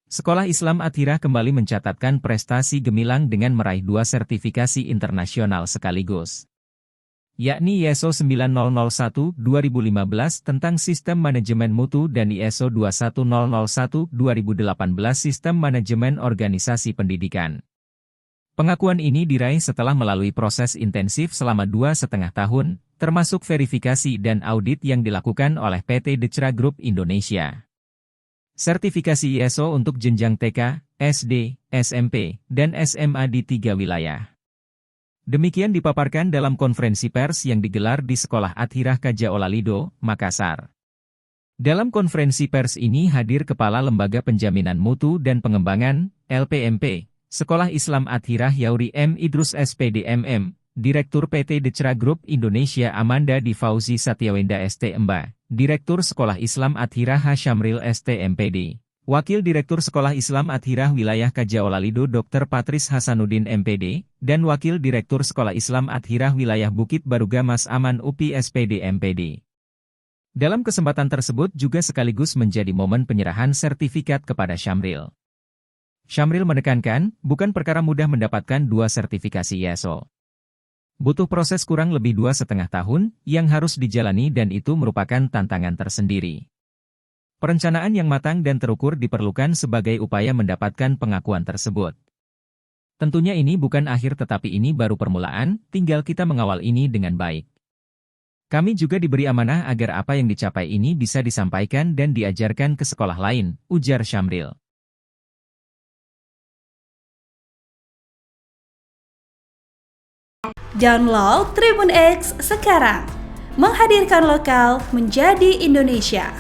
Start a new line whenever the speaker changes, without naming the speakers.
Sekolah Islam Athirah kembali mencatatkan prestasi gemilang dengan meraih 2 sertifikasi internasional sekaligus, yakni ISO 9001-2015 tentang Sistem Manajemen Mutu dan ISO 21001-2018 Sistem Manajemen Organisasi Pendidikan. Pengakuan ini diraih setelah melalui proses intensif selama 2,5 tahun, termasuk verifikasi dan audit yang dilakukan oleh PT Decra Group Indonesia. Sertifikasi ISO untuk jenjang TK, SD, SMP, dan SMA di 3 wilayah. Demikian dipaparkan dalam konferensi pers yang digelar di Sekolah Athirah Kaja Olalido, Makassar. Dalam konferensi pers ini hadir Kepala Lembaga Penjaminan Mutu dan Pengembangan, LPMP, Sekolah Islam Athirah Yauri M. Idrus SPD MM, Direktur PT Decra Group Indonesia Amanda Di Fauzi Satyawenda ST Emba, Direktur Sekolah Islam Athirah H. Syamril ST MPD, Wakil Direktur Sekolah Islam Athirah Wilayah Kaja Olalido Dr. Patris Hasanuddin MPD, dan Wakil Direktur Sekolah Islam Athirah Wilayah Bukit Baruga Mas Aman UPI SPD MPD. Dalam kesempatan tersebut juga sekaligus menjadi momen penyerahan sertifikat kepada Syamril. Syamril menekankan, bukan perkara mudah mendapatkan 2 sertifikasi ISO. Butuh proses kurang lebih 2,5 tahun, yang harus dijalani dan itu merupakan tantangan tersendiri. Perencanaan yang matang dan terukur diperlukan sebagai upaya mendapatkan pengakuan tersebut. Tentunya ini bukan akhir tetapi ini baru permulaan, tinggal kita mengawal ini dengan baik. Kami juga diberi amanah agar apa yang dicapai ini bisa disampaikan dan diajarkan ke sekolah lain, ujar Syamril.
Download Tribun X sekarang, menghadirkan lokal menjadi Indonesia.